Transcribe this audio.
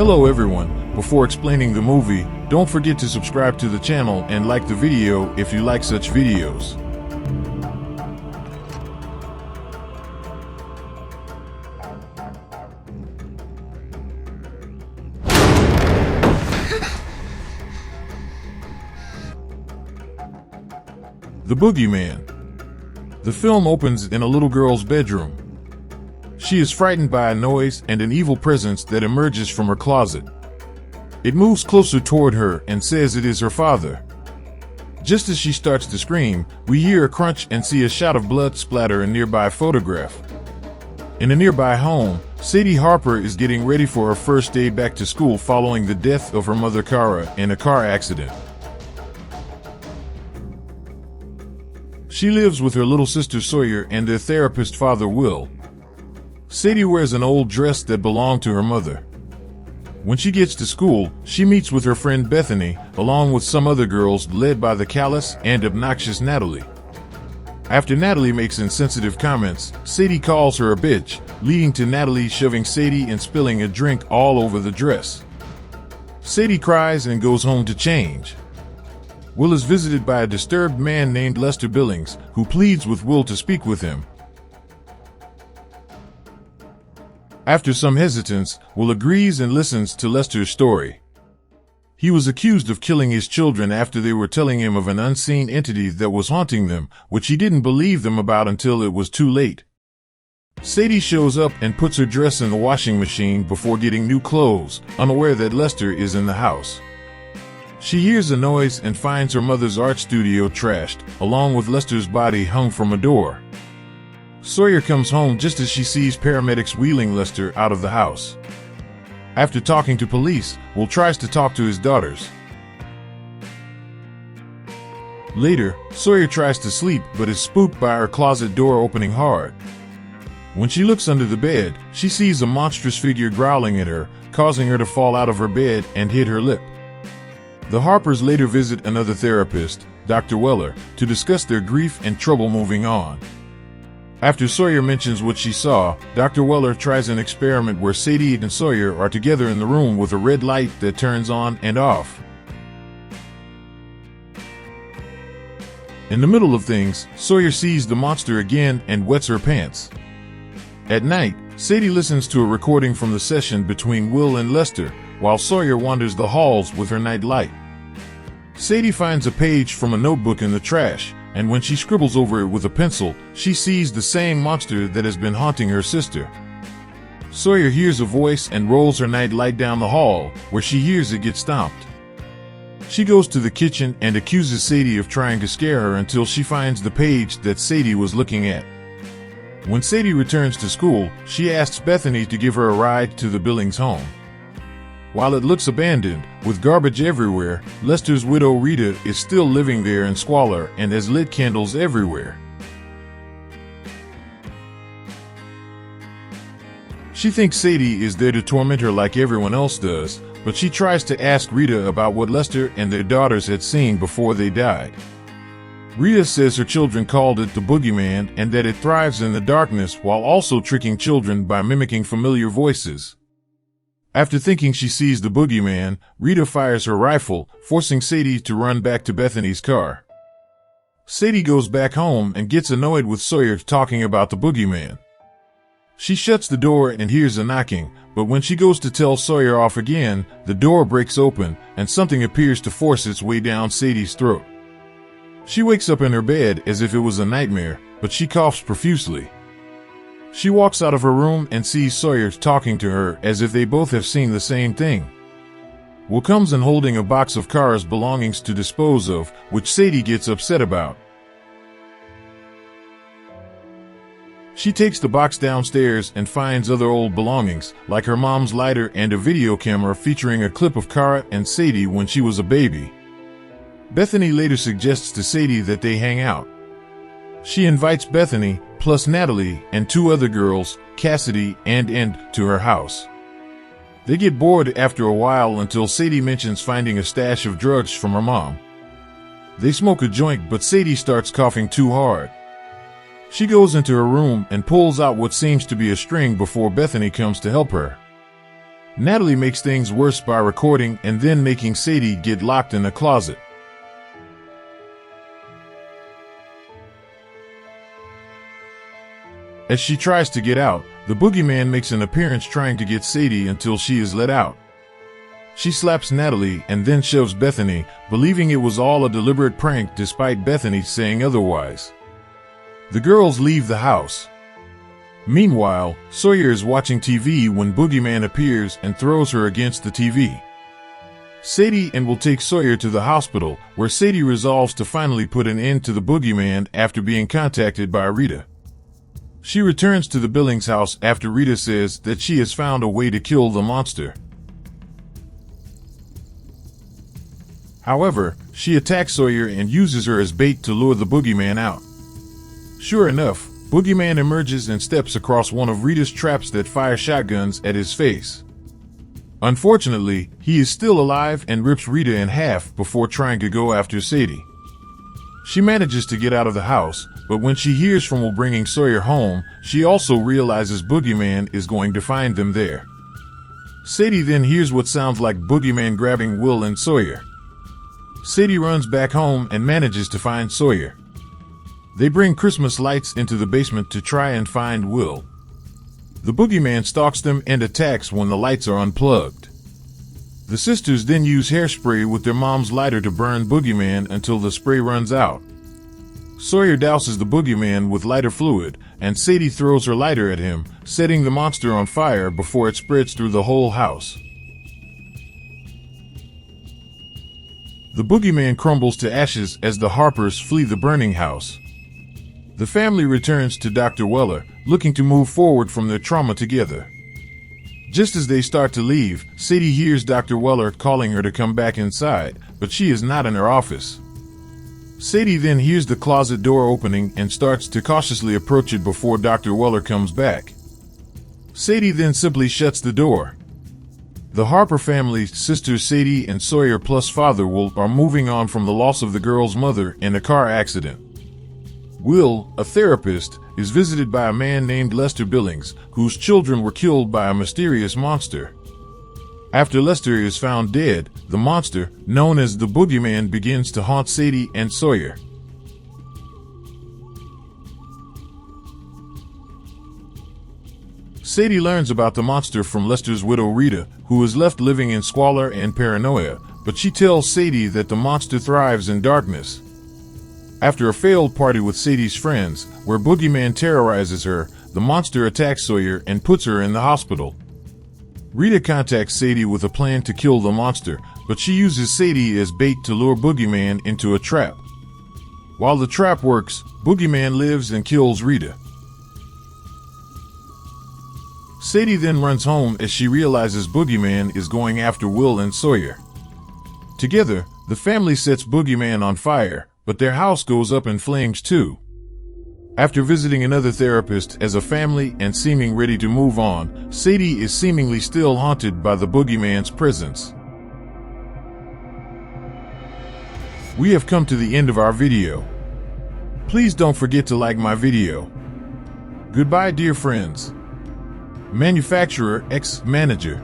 Hello everyone, before explaining the movie, don't forget to subscribe to the channel and like the video if you like such videos. The Boogeyman. The film opens in a little girl's bedroom. She is frightened by a noise and an evil presence that emerges from her closet. It moves closer toward her and says it is her father. Just as she starts to scream, we hear a crunch and see a shot of blood splatter a nearby photograph. In a nearby home, Sadie Harper is getting ready for her first day back to school following the death of her mother Cara in a car accident. She lives with her little sister Sawyer and their therapist father Will. Sadie wears an old dress that belonged to her mother. When she gets to school, she meets with her friend Bethany, along with some other girls led by the callous and obnoxious Natalie. After Natalie makes insensitive comments, Sadie calls her a bitch, leading to Natalie shoving Sadie and spilling a drink all over the dress. Sadie cries and goes home to change. Will is visited by a disturbed man named Lester Billings, who pleads with Will to speak with him. After some hesitance, Will agrees and listens to Lester's story. He was accused of killing his children after they were telling him of an unseen entity that was haunting them, which he didn't believe them about until it was too late. Sadie shows up and puts her dress in the washing machine before getting new clothes, unaware that Lester is in the house. She hears a noise and finds her mother's art studio trashed, along with Lester's body hung from a door. Sawyer comes home just as she sees paramedics wheeling Lester out of the house. After talking to police, Will tries to talk to his daughters. Later, Sawyer tries to sleep but is spooked by her closet door opening hard. When she looks under the bed, she sees a monstrous figure growling at her, causing her to fall out of her bed and hit her lip. The Harpers later visit another therapist, Dr. Weller, to discuss their grief and trouble moving on. After Sawyer mentions what she saw, Dr. Weller tries an experiment where Sadie and Sawyer are together in the room with a red light that turns on and off. In the middle of things, Sawyer sees the monster again and wets her pants. At night, Sadie listens to a recording from the session between Will and Lester, while Sawyer wanders the halls with her night light. Sadie finds a page from a notebook in the trash, and when she scribbles over it with a pencil, she sees the same monster that has been haunting her sister. Sawyer hears a voice and rolls her night light down the hall, where she hears it get stomped. She goes to the kitchen and accuses Sadie of trying to scare her until she finds the page that Sadie was looking at. When Sadie returns to school, she asks Bethany to give her a ride to the Billings home. While it looks abandoned, with garbage everywhere, Lester's widow Rita is still living there in squalor and has lit candles everywhere. She thinks Sadie is there to torment her like everyone else does, but she tries to ask Rita about what Lester and their daughters had seen before they died. Rita says her children called it the Boogeyman and that it thrives in the darkness while also tricking children by mimicking familiar voices. After thinking she sees the Boogeyman, Rita fires her rifle, forcing Sadie to run back to Bethany's car. Sadie goes back home and gets annoyed with Sawyer talking about the Boogeyman. She shuts the door and hears a knocking, but when she goes to tell Sawyer off again, the door breaks open and something appears to force its way down Sadie's throat. She wakes up in her bed as if it was a nightmare, but she coughs profusely. She walks out of her room and sees Sawyer talking to her as if they both have seen the same thing. Will comes in holding a box of Cara's belongings to dispose of, which Sadie gets upset about. She takes the box downstairs and finds other old belongings, like her mom's lighter and a video camera featuring a clip of Cara and Sadie when she was a baby. Bethany later suggests to Sadie that they hang out. She invites Bethany, plus Natalie, and two other girls, Cassidy and End, to her house. They get bored after a while until Sadie mentions finding a stash of drugs from her mom. They smoke a joint, but Sadie starts coughing too hard. She goes into her room and pulls out what seems to be a string before Bethany comes to help her. Natalie makes things worse by recording and then making Sadie get locked in a closet. As she tries to get out, the boogeyman makes an appearance trying to get Sadie until she is let out. She slaps Natalie and then shoves Bethany, believing it was all a deliberate prank despite Bethany saying otherwise. The girls leave the house. Meanwhile, Sawyer is watching TV when Boogeyman appears and throws her against the TV. Sadie will take Sawyer to the hospital, where Sadie resolves to finally put an end to the Boogeyman after being contacted by Rita. She returns to the Billings house after Rita says that she has found a way to kill the monster. However, she attacks Sawyer and uses her as bait to lure the Boogeyman out. Sure enough, Boogeyman emerges and steps across one of Rita's traps that fire shotguns at his face. Unfortunately, he is still alive and rips Rita in half before trying to go after Sadie. She manages to get out of the house, but when she hears from Will bringing Sawyer home, she also realizes Boogeyman is going to find them there. Sadie then hears what sounds like Boogeyman grabbing Will and Sawyer. Sadie runs back home and manages to find Sawyer. They bring Christmas lights into the basement to try and find Will. The Boogeyman stalks them and attacks when the lights are unplugged. The sisters then use hairspray with their mom's lighter to burn Boogeyman until the spray runs out. Sawyer douses the Boogeyman with lighter fluid, and Sadie throws her lighter at him, setting the monster on fire before it spreads through the whole house. The Boogeyman crumbles to ashes as the Harpers flee the burning house. The family returns to Dr. Weller, looking to move forward from their trauma together. Just as they start to leave, Sadie hears Dr. Weller calling her to come back inside, but she is not in her office. Sadie then hears the closet door opening and starts to cautiously approach it before Dr. Weller comes back. Sadie then simply shuts the door. The Harper family, sisters Sadie and Sawyer plus Father Will, are moving on from the loss of the girl's mother in a car accident. Will, a therapist, is visited by a man named Lester Billings, whose children were killed by a mysterious monster. After Lester is found dead, the monster, known as the Boogeyman, begins to haunt Sadie and Sawyer. Sadie learns about the monster from Lester's widow Rita, who is left living in squalor and paranoia, but she tells Sadie that the monster thrives in darkness. After a failed party with Sadie's friends, where Boogeyman terrorizes her, the monster attacks Sawyer and puts her in the hospital. Rita contacts Sadie with a plan to kill the monster, but she uses Sadie as bait to lure Boogeyman into a trap. While the trap works, Boogeyman lives and kills Rita. Sadie then runs home as she realizes Boogeyman is going after Will and Sawyer. Together, the family sets Boogeyman on fire, but their house goes up in flames too. After visiting another therapist as a family and seeming ready to move on, Sadie is seemingly still haunted by the Boogeyman's presence. We have come to the end of our video. Please don't forget to like my video. Goodbye, dear friends. Manufacturer X Manager.